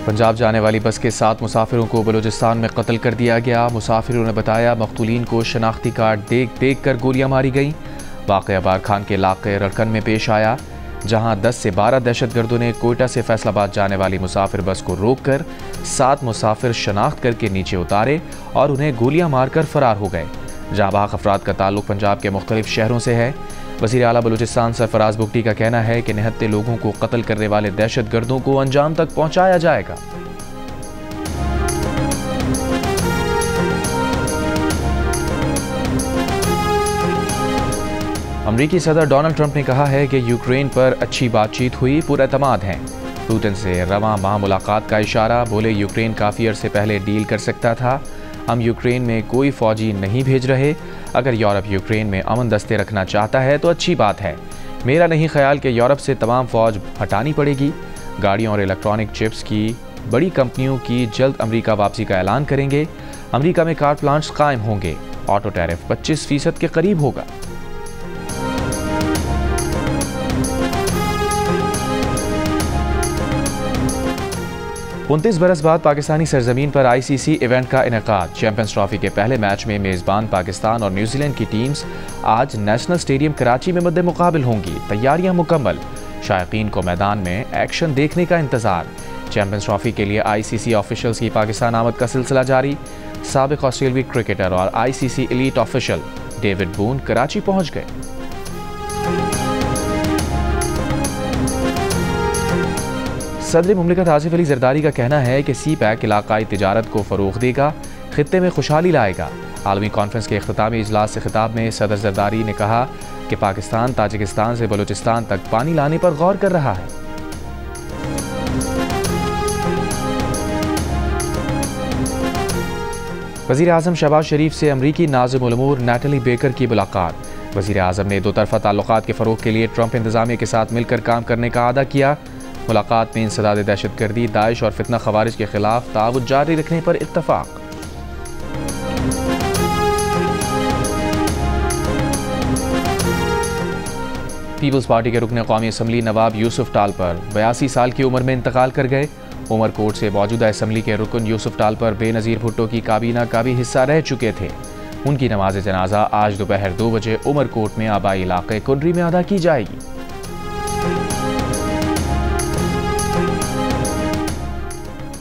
पंजाब जाने वाली बस के 7 मुसाफिरों को बलूचिस्तान में कत्ल कर दिया गया। मुसाफिरों ने बताया मकतूलीन को शनाख्ती कार्ड देख कर गोलियां मारी गईं। वाक़या बार खान के इलाके रड़कन में पेश आया, जहां 10 से 12 दहशतगर्दों ने कोयटा से फैसलाबाद जाने वाली मुसाफिर बस को रोककर 7 मुसाफिर शनाख्त करके नीचे उतारे और उन्हें गोलियां मारकर फरार हो गए। जहां बाहक अफराद का ताल्लुक पंजाब के मुख्तलिफ शहरों से है। वज़ीर आला बलूचिस्तान सरफराज बुगटी का कहना है कि निहत्ते लोगों को कत्ल करने वाले दहशतगर्दों को अंजाम तक पहुंचाया जाएगा। अमरीकी सदर डोनाल्ड ट्रंप ने कहा है कि यूक्रेन पर अच्छी बातचीत हुई, पुरएतमाद हैं। पुतिन से रवां माह मुलाकात का इशारा, बोले यूक्रेन काफ़ी अरसे पहले डील कर सकता था। हम यूक्रेन में कोई फौजी नहीं भेज रहे। अगर यूरोप यूक्रेन में अमन दस्ते रखना चाहता है तो अच्छी बात है। मेरा नहीं ख्याल कि यूरोप से तमाम फ़ौज हटानी पड़ेगी। गाड़ियों और इलेक्ट्रॉनिक चिप्स की बड़ी कंपनियों की जल्द अमरीका वापसी का ऐलान करेंगे। अमरीका में कार प्लांट्स कायम होंगे। ऑटो टैरिफ 25% के करीब होगा। उनतीस बरस बाद पाकिस्तानी सरजमीन पर ICC इवेंट का इनेकाद। चैंपियंस ट्रॉफी के पहले मैच में मेज़बान पाकिस्तान और न्यूजीलैंड की टीम्स आज नेशनल स्टेडियम कराची में मद्दे मुकाबिल होंगी। तैयारियां मुकम्मल, शायकीन को मैदान में एक्शन देखने का इंतजार। चैंपियंस ट्रॉफी के लिए ICC ऑफिशियल्स की पाकिस्तान आमद का सिलसिला जारी। साबिक ऑस्ट्रेलियाई क्रिकेटर और ICC elite official David Boon Karachi पहुंच गए। सदर मुमलिकत आसिफ अली जरदारी का कहना है कि CPEC इलाकाई तिजारत को फ़रोग़ देगा, खित्ते में खुशहाली लाएगा। आलमी कॉन्फ्रेंस के इख्तितामी इजलास से खिताब में सदर जरदारी ने कहा कि पाकिस्तान ताजिकिस्तान से बलूचिस्तान तक पानी लाने पर गौर कर रहा है। वज़ीर आज़म शहबाज शरीफ से अमरीकी नाज़िम उल उमूर नैटली बेकर की मुलाकात। वज़ीर आज़म ने दो तरफ़ा ताल्लुक़ात के फ़रोग़ के लिए ट्रंप इंतज़ामिया के साथ मिलकर काम करने का आदा किया। मुलाकात में इंसदाद दहशतगर्दी, दाइश और फितना खवारिज के खिलाफ ताउन जारी रखने पर इत्तफ़ाक़। पीपल्स पार्टी के रुकन कौमी असम्बली नवाब यूसुफ टाल पर 82 साल की उम्र में इंतकाल कर गए। उमरकोट से मौजूदा असम्बली के रुकन यूसुफ टाल पर बेनज़ीर भुट्टो की काबीना का भी हिस्सा रह चुके थे। उनकी नमाज जनाजा आज दोपहर 2 बजे उमरकोट में आबाई इलाके कुंडरी में अदा की जाएगी।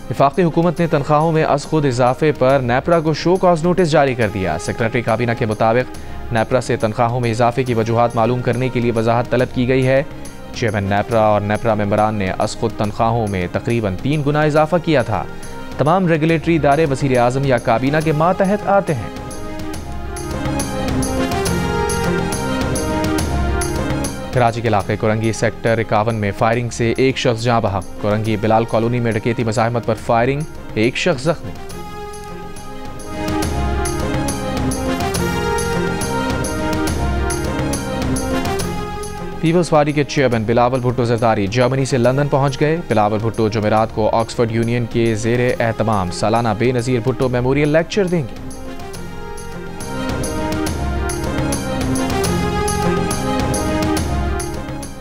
वफाकी हुकूमत ने तनख्वाहों में अज़ खुद इजाफे पर नेपरा को शो कॉज नोटिस जारी कर दिया। सेक्रेटरी काबीना के मुताबिक नेपरा से तनख्वाहों में इजाफे की वजूहात मालूम करने के लिए वजाहत तलब की गई है। चेयरमैन नेपरा और नेपरा मेंबरान ने अज़ खुद तनख्वाहों में तकरीबन 3 गुना इजाफा किया था। तमाम रेगुलेटरी इदारे वज़ीर आज़म या काबीना के मातहत आते हैं। कराची के इलाके कोरंगी सेक्टर 51 में फायरिंग से एक शख्स जाँ बहक। कोरंगी बिलाल कॉलोनी में डकैती मज़ाहमत पर फायरिंग, एक शख्स जख्मी। पीपल्स पार्टी के चेयरमैन बिलावल भुट्टो जरदारी जर्मनी से लंदन पहुंच गए। बिलावल भुट्टो जुमेरात को ऑक्सफोर्ड यूनियन के ज़ेरे एहतमाम सालाना बेनज़ीर भुट्टो मेमोरियल लेक्चर देंगे।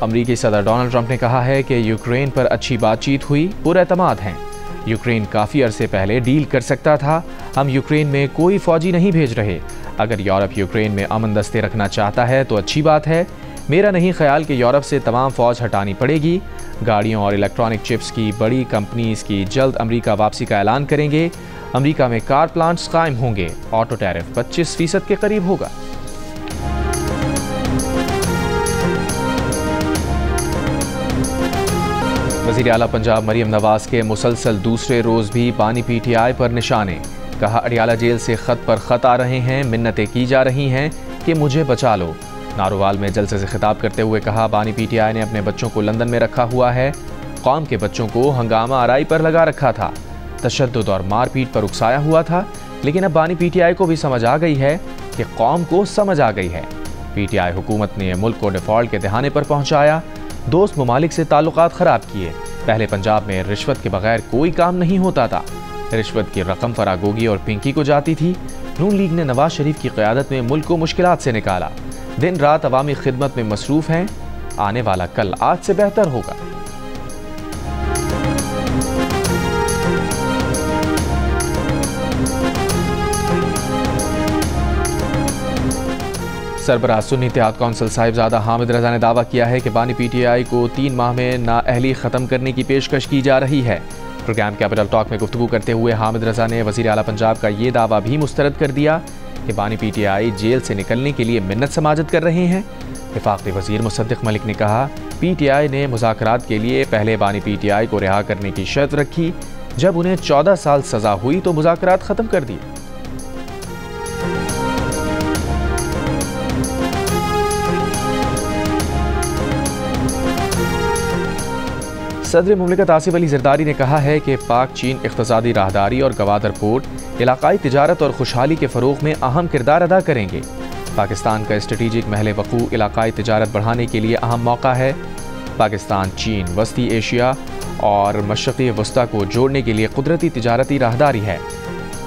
अमरीकी सदर डोनाल्ड ट्रंप ने कहा है कि यूक्रेन पर अच्छी बातचीत हुई, पुरएतमाद हैं। यूक्रेन काफ़ी अरसे पहले डील कर सकता था। हम यूक्रेन में कोई फ़ौजी नहीं भेज रहे। अगर यूरोप यूक्रेन में अमन दस्ते रखना चाहता है तो अच्छी बात है। मेरा नहीं ख्याल कि यूरोप से तमाम फ़ौज हटानी पड़ेगी। गाड़ियों और इलेक्ट्रॉनिक चिप्स की बड़ी कंपनीज़ की जल्द अमरीका वापसी का ऐलान करेंगे। अमरीका में कार प्लांट्स कायम होंगे। ऑटो टैरिफ 25% के करीब होगा। वज़ीर आला पंजाब मरियम नवाज के मुसलसल दूसरे रोज़ भी बानी PTI पर निशाने। कहा अडियाला जेल से ख़त पर ख़त आ रहे हैं, मिन्नतें की जा रही हैं कि मुझे बचा लो। नारोवाल में जलसे से खिताब करते हुए कहा बानी PTI ने अपने बच्चों को लंदन में रखा हुआ है। कौम के बच्चों को हंगामा आराई पर लगा रखा था, तशद्दुद और मारपीट पर उकसाया हुआ था। लेकिन अब बानी PTI को भी समझ आ गई है कि कौम को समझ आ गई है। PTI हुकूमत ने मुल्क को डिफ़ॉल्ट के दहाने पर पहुँचाया। दोस्त ममालिक से ताल्लुकात ख़राब किए। पहले पंजाब में रिश्वत के बगैर कोई काम नहीं होता था। रिश्वत की रकम फरागोगी और पिंकी को जाती थी। नून लीग ने नवाज शरीफ की क़यादत में मुल्क को मुश्किलात से निकाला। दिन रात अवामी खिदमत में मसरूफ़ हैं। आने वाला कल आज से बेहतर होगा। सरबराह सुन्नी इत्तेहाद कौंसिल साहिबजादा हामिद रजा ने दावा किया है कि बानी PTI को 3 माह में नाअहली ख़त्म करने की पेशकश की जा रही है। प्रोग्राम कैपिटल टॉक में गुफ्तगू करते हुए हामिद रजा ने वज़ीर आला पंजाब का ये दावा भी मुस्तरद कर दिया कि बानी PTI जेल से निकलने के लिए मिन्नत समाजत कर रहे हैं। वफाकी वज़ीर मुसद्दिक़ मलिक ने कहा, PTI ने मुज़ाकरात के लिए पहले बानी PTI को रिहा करने की शर्त रखी, जब उन्हें 14 साल सज़ा हुई तो मुज़ाकरात ख़त्म कर दिए। सदर मुमलिकत आसिफ अली ज़रदारी ने कहा है कि पाक चीन इक़्तिसादी राहदारी और गवादर पोर्ट इलाकाई तिजारत और खुशहाली के फ़रोग़ में अहम किरदार अदा करेंगे। पाकिस्तान का स्ट्रेटेजिक महल वक़ू इलाकाई तिजारत बढ़ाने के लिए अहम मौका है। पाकिस्तान चीन वस्ती एशिया और मशरक़ी वस्ता को जोड़ने के लिए कुदरती तिजारती राहदारी है।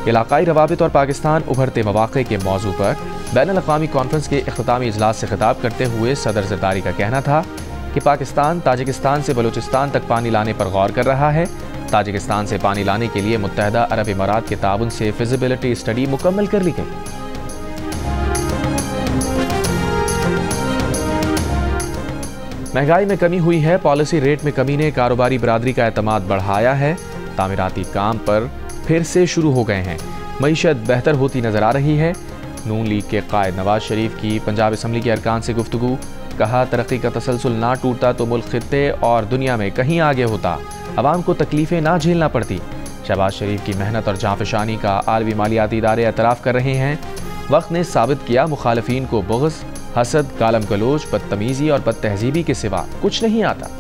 इलाकाई रवाबित और पाकिस्तान उभरते मौक़े के मौजू पर बैनुल-अक़वामी कॉन्फ्रेंस के इख्तितामी इजलास से खिताब करते हुए सदर ज़रदारी का कहना था कि पाकिस्तान ताजिकिस्तान से बलूचिस्तान तक पानी लाने पर गौर कर रहा है। ताजिकिस्तान से पानी लाने के लिए मुत्तहदा अरब इमारात के ताउन से फिजिबिलिटी स्टडी मुकम्मल कर ली गई। महंगाई में कमी हुई है। पॉलिसी रेट में कमी ने कारोबारी बरादरी का एतमाद बढ़ाया है। तामीराती काम पर फिर से शुरू हो गए हैं। मईशत बेहतर होती नजर आ रही है। नून लीग के कायद नवाज शरीफ की पंजाब असम्बली के अरकान से गुफ्तगू। कहा, तरक्की का तसलसल ना टूटता तो मुल्क खित्ते और दुनिया में कहीं आगे होता, अवाम को तकलीफें ना झेलना पड़ती। शहबाज शरीफ की मेहनत और जांफशानी का आलमी मालियाती इदारे एतराफ़ कर रहे हैं। वक्त ने साबित किया मुखालफीन को बुग़्ज़, हसद, गालम गलोच, बदतमीज़ी और बदतहजीबी के सिवा कुछ नहीं आता।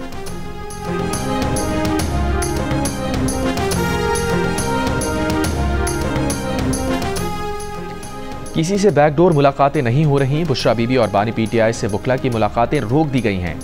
किसी से बैकडोर मुलाकातें नहीं हो रही। बुशरा बीबी और बानी PTI से बुखला की मुलाकातें रोक दी गई हैं।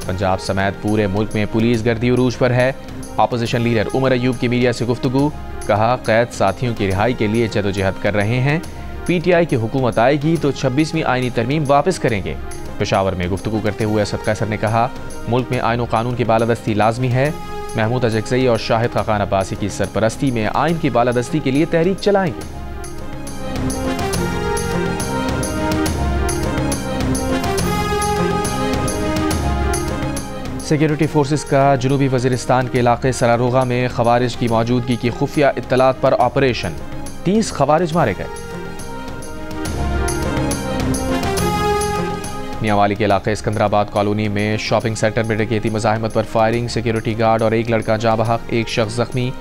पंजाब समेत पूरे मुल्क में पुलिस गर्दी उरूज पर है। अपोजिशन लीडर उमर अयूब की मीडिया से गुफ्तगू। कहा, कैद साथियों की रिहाई के लिए जदोजहद कर रहे हैं। PTI की हुकूमत आएगी तो 26वीं आईनी तरमीम वापस करेंगे। पेशावर में गुफ्तगू करते हुए असद कैसर ने कहा, मुल्क में आईन व कानून की बालादस्ती लाजमी है। महमूद अजगज़ई और शाहिद खाकान अब्बासी की सरपरस्ती में आइन की बालादस्ती के लिए तहरीक चलाएंगे। सिक्योरिटी फोर्सेस का जनूबी वज़ीरिस्तान के इलाके सरारोगा में खवारिज की मौजूदगी की खुफिया इत्तलात पर ऑपरेशन। 30 खवारिज मारे गए। मियांवाली के इलाके सिकंदराबाद कॉलोनी में शॉपिंग सेंटर में डकैती मुज़ाहिमत पर फायरिंग। सिक्योरिटी गार्ड और एक लड़का जाँ बहक, एक शख्स जख्मी।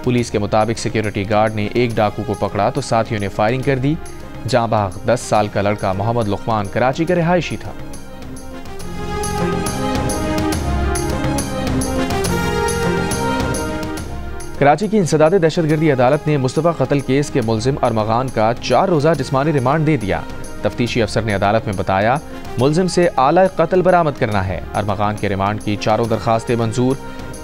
पुलिस के मुताबिक सिक्योरिटी गार्ड ने एक डाकू को पकड़ा तो साथियों ने फायरिंग कर दी। जाँ बहक 10 साल का लड़का मोहम्मद लुकमान कराची का रिहायशी था। कराची की इंसदादे दहशतगर्दी अदालत ने मुस्तफ़ा कत्ल केस के मुलजिम अरमगान का 4 रोज़ा जिस्मानी रिमांड दे दिया। तफ्तीशी अफसर ने अदालत में बताया, मुलजिम से आला कत्ल बरामद करना है। अरमगान के रिमांड की 4 दरखास्तें मंजूर।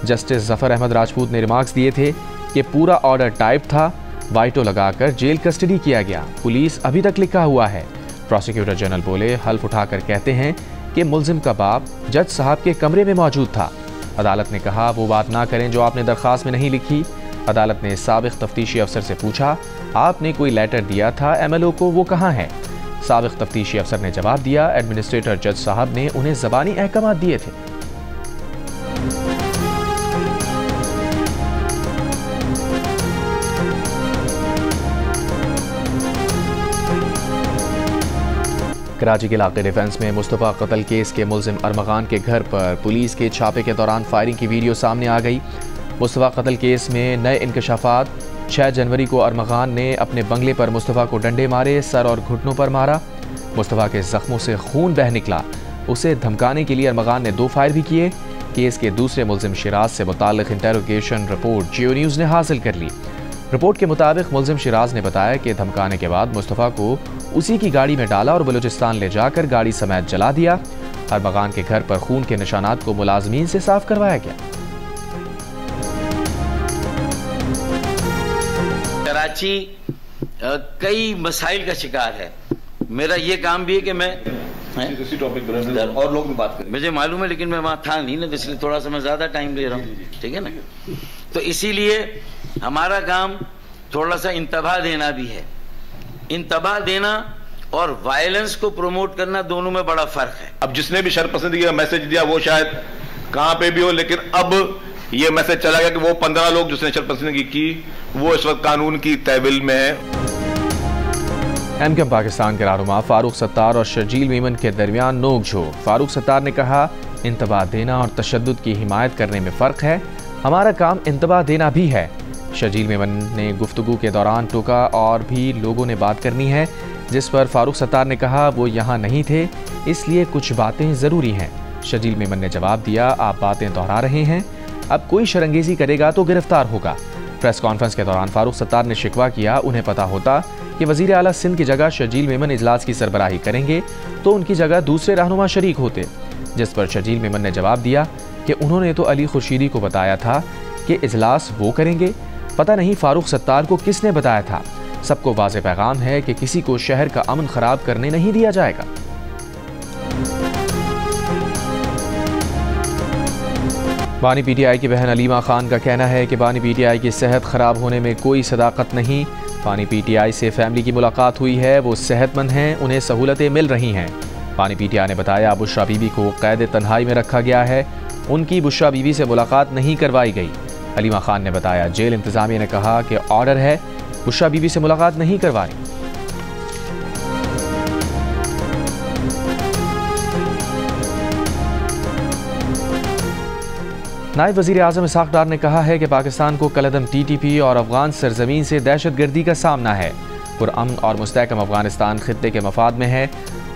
जस्टिस जफर अहमद राजपूत ने रिमार्क्स दिए थे कि पूरा ऑर्डर टाइप था। वाइटो लगाकर जेल कस्टडी किया गया। पुलिस अभी तक लिखा हुआ है। प्रोसिक्यूटर जनरल बोले, हल्फ उठाकर कहते हैं कि मुलजिम का बाप जज साहब के कमरे में मौजूद था। अदालत ने कहा, वो बात ना करें जो आपने दरख्वास्त में नहीं लिखी। अदालत ने साबिक तफ्तीशी अफसर से पूछा, आपने कोई लेटर दिया था MLO को, वो कहाँ है? साबिक तफ्तीशी अफसर ने जवाब दिया, एडमिनिस्ट्रेटर जज साहब ने उन्हें ज़बानी अहकाम दिए थे। कराची के इलाके डिफेंस में मुस्तफ़ा कत्ल केस के मुलजिम अरमगान के घर पर पुलिस के छापे के दौरान फायरिंग की वीडियो सामने आ गई। मुस्तफ़ा कत्ल केस में नए इंकशाफात। 6 जनवरी को अरमगान ने अपने बंगले पर मुस्तफ़ा को डंडे मारे, सर और घुटनों पर मारा। मुस्तफ़ा के जख्मों से खून बह निकला। उसे धमकाने के लिए अरमगान ने 2 फायर भी किए। केस के दूसरे मुलजिम शिराज से मुताल्लिक़ इंटेरोगेशन रिपोर्ट जियो न्यूज़ ने हासिल कर ली। रिपोर्ट के मुताबिक मुलजिम शिराज ने बताया कि धमकाने के बाद मुस्तफ़ा को उसी की गाड़ी में डाला और बलूचिस्तान ले जाकर गाड़ी समेत जला दिया। अरमगान के घर पर खून के निशानात को मुलाजमीन से साफ करवाया गया। कराची कई मसाइल का शिकार है। मेरा ये काम भी है कि मैं और लोग भी बात करें, मुझे मालूम है, लेकिन मैं वहाँ था नहीं ना, इसलिए थोड़ा सा मैं ज़्यादा टाइम ले रहा हूँ, ठीक है ना। तो इसीलिए हमारा काम थोड़ा सा इंतबाह देना भी है। इंतबाह देना और वायलेंस को प्रमोट करना, दोनों में बड़ा फर्क है। अब जिसने भी शरपसंदगी का मैसेज दिया वो शायद कहां पे भी हो, लेकिन अब ये मैसेज चला गया कि वो 15 लोग जिसने शरपसंदगी की वो इस वक्त कानून की तहवील में है। एमकेएम पाकिस्तान के रहनुमा फारूक सत्तार और शर्जील मेमन के दरमियान नोक-झोंक। फारूक सत्तार ने कहा, इंतबाह देना और तशद्दुद की हिमायत करने में फ़र्क है, हमारा काम इंतबाह देना भी है। शर्जील मेमन ने गुफ्तगू के दौरान टोका और भी लोगों ने बात करनी है, जिस पर फारूक सत्तार ने कहा वो यहाँ नहीं थे, इसलिए कुछ बातें ज़रूरी हैं। शर्जील मेमन ने जवाब दिया, आप बातें दोहरा रहे हैं, अब कोई शरंगेज़ी करेगा तो गिरफ्तार होगा। प्रेस कॉन्फ्रेंस के दौरान फारूक सत्तार ने शिकवा किया, उन्हें पता होता कि वज़ीर आला सिंध की जगह शर्जील मेमन इजलास की सरबराही करेंगे तो उनकी जगह दूसरे रहनुमा शरीक होते, जिस पर शर्जील मेमन ने जवाब दिया कि उन्होंने तो अली खुर्शीदी को बताया था कि इजलास वो करेंगे, पता नहीं फारूक सत्तार को किसने बताया था। सबको वाज़ेह पैगाम है कि किसी को शहर का अमन खराब करने नहीं दिया जाएगा। बानी पीटीआई की बहन अलीमा खान का कहना है कि बानी पीटीआई की सेहत खराब होने में कोई सदाकत नहीं। बानी पीटीआई से फैमिली की मुलाकात हुई है, वो सेहतमंद हैं, उन्हें सहूलतें मिल रही हैं। बानी पीटीआई ने बताया, बुशरा बीबी को कैद तन्हाई में रखा गया है, उनकी बुशरा बीबी से मुलाकात नहीं करवाई गई। अलीमा खान ने बताया, जेल इंतजामिया ने कहा कि ऑर्डर है, बुशरा बीबी से मुलाकात नहीं करवा रही। नायब वज़ीर आज़म इसहाक़ डार ने कहा है कि पाकिस्तान को कलअदम TTP और अफगान सरजमीन से दहशतगर्दी का सामना है। पुरअमन और मुस्तहकम अफगानिस्तान खित्ते के मफाद में है।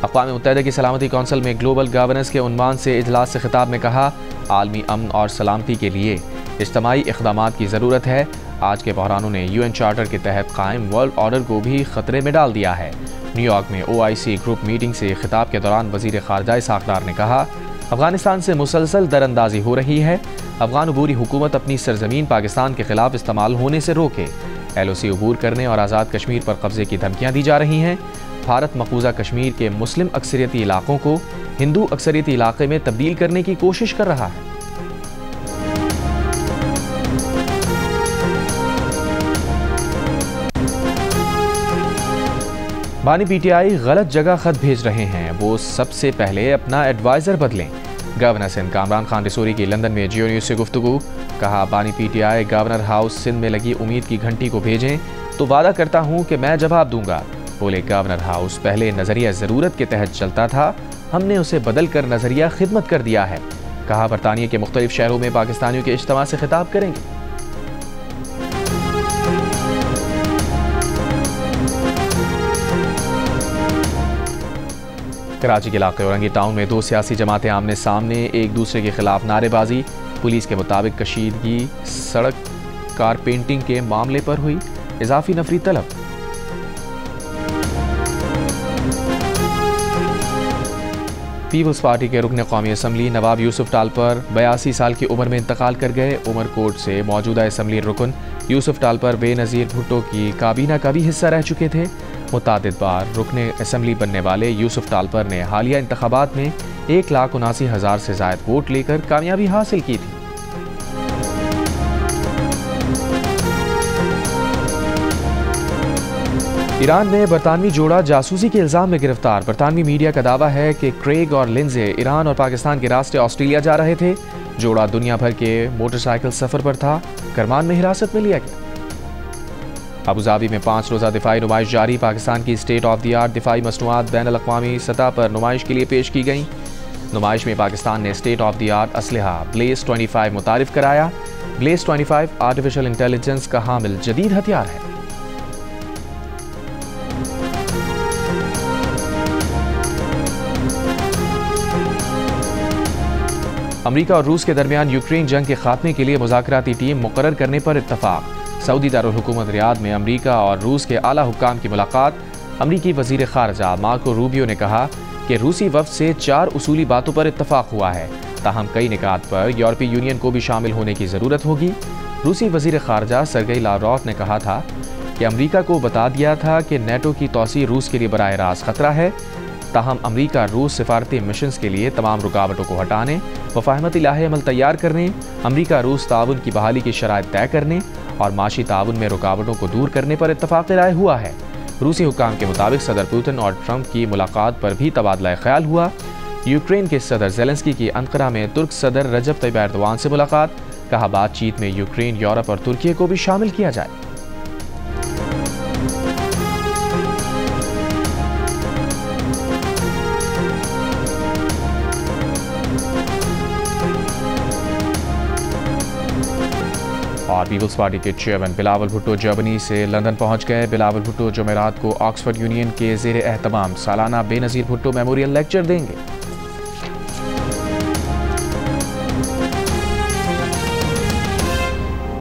अक़वाम मुत्तहिदा की सलामती कौंसिल में ग्लोबल गवर्नेंस के उन्वान से इजलास से खिताब में कहा, आलमी अमन और सलामती के लिए इज्तमाई इक़दामात की ज़रूरत है। आज के बहरानों ने UN चार्टर के तहत कायम वर्ल्ड ऑर्डर को भी ख़तरे में डाल दिया है। न्यूयॉर्क में OIC ग्रुप मीटिंग से खिताब के दौरान वज़ीर ख़ारजा इसहाक़ डार ने कहा, अफगानिस्तान से मुसलसल दरअंदाजी हो रही है। अफगान अबूरी हुकूमत अपनी सरजमीन पाकिस्तान के खिलाफ इस्तेमाल होने से रोके। LOC अबूर करने और आज़ाद कश्मीर पर कब्जे की धमकियाँ दी जा रही हैं। भारत मकबूजा कश्मीर के मुस्लिम अक्सरियती इलाकों को हिंदू अक्सरियती इलाके में तब्दील करने की कोशिश कर रहा है। बानी पीटीआई गलत जगह खत भेज रहे हैं, वो सबसे पहले अपना एडवाइज़र बदलें। गवर्नर सिंध कामरान खान रिसोरी की लंदन में जियो न्यूज़ से गुफ्तगू। कहा, बानी पीटीआई गवर्नर हाउस सिंध में लगी उम्मीद की घंटी को भेजें तो वादा करता हूं कि मैं जवाब दूंगा। बोले, गवर्नर हाउस पहले नज़रिया ज़रूरत के तहत चलता था, हमने उसे बदल कर नज़रिया खिदमत कर दिया है। कहा, बरतानिया के मुख्तलिफ शहरों में पाकिस्तानियों के इज्तिमा से खिताब करेंगे। कराची के इलाके औरंगी टाउन में दो सियासी जमातें आमने सामने, एक दूसरे के खिलाफ नारेबाजी। पुलिस के मुताबिक कशीदगी सड़क कार पेंटिंग के मामले पर हुई, इजाफी नफरी तलब। पीपल्स पार्टी के रुकन कौमी असम्बली नवाब यूसुफ टालपर 82 साल की उम्र में इंतकाल कर गए। उमरकोट से मौजूदा असम्बली रुकन यूसुफ टालपर बेनज़ीर भुट्टो की काबीना का भी हिस्सा रह चुके थे। मुतादिद बार रुकने असम्बली बनने वाले यूसुफ टालपर ने हालिया इंतखाबात में 1,79,000 से ज़ायद वोट लेकर कामयाबी हासिल की थी। ईरान में बरतानवी जोड़ा जासूसी के इल्ज़ाम में गिरफ्तार। बरतानवी मीडिया का दावा है कि क्रेग और लिंजे ईरान और पाकिस्तान के रास्ते ऑस्ट्रेलिया जा रहे थे। जोड़ा दुनिया भर के मोटरसाइकिल सफ़र पर था, करमान में हिरासत में लिया गया। अबूधाबी में 5 रोज़ा दिफाई नुमाइश जारी। पाकिस्तान की स्टेट ऑफ द आर्ट दिफाई मसनूआत बैनुल-अक़वामी सतह पर नुमाइश के लिए पेश की गई। नुमाइश में पाकिस्तान ने स्टेट ऑफ द आर्ट असलहा ब्लेज 25 मुतारिफ कराया। ब्लेज 25 आर्टिफिशियल इंटेलिजेंस का हामिल जदीद हथियार है। अमरीका और रूस के दरमियान यूक्रेन जंग के खात्मे के लिए मुज़ाकराती टीम मुकर्रर करने पर इत्तफाक। सऊदी दारुल हुकूमत रियाद में अमरीका और रूस के आला हुक्काम की मुलाकात। अमरीकी वज़ीर ख़ारजा मार्को रूबियो ने कहा कि रूसी वफ़द से 4 उसूली बातों पर इत्तफाक हुआ है, ताहम कई निकात पर यूरोपीय यूनियन को भी शामिल होने की ज़रूरत होगी। रूसी वज़ीर ख़ारजा सरगेई लावरोव ने कहा था कि अमरीका को बता दिया था कि नेटो की तोसी रूस के लिए बराह रास्त खतरा है, ताहम अमरीका रूस सिफारती मिशंस के लिए तमाम रुकावटों को हटाने, वफ़ाहमती लाहे अमल तैयार करने, अमरीका रूस ताउन की बहाली की शराइत तय करने और माशी ताउन में रुकावटों को दूर करने पर इत्तफाक़ राय हुआ है। रूसी हुक्काम के मुताबिक सदर पुतिन और ट्रंप की मुलाकात पर भी तबादला ख्याल हुआ। यूक्रेन के सदर ज़ेलेंस्की की अंकारा में तुर्क सदर रजब तैयब एर्दोआन से मुलाकात। कहा बातचीत में यूक्रेन, यूरोप और तुर्की को भी शामिल किया जाए। और पीपल्स पार्टी के चेयरमैन बिलावल भुट्टो जर्मनी से लंदन पहुंच गए। बिलावल भुट्टो जुमेरात को ऑक्सफोर्ड यूनियन के ज़ेर एहतमाम सालाना बेनज़ीर भुट्टो मेमोरियल लेक्चर देंगे।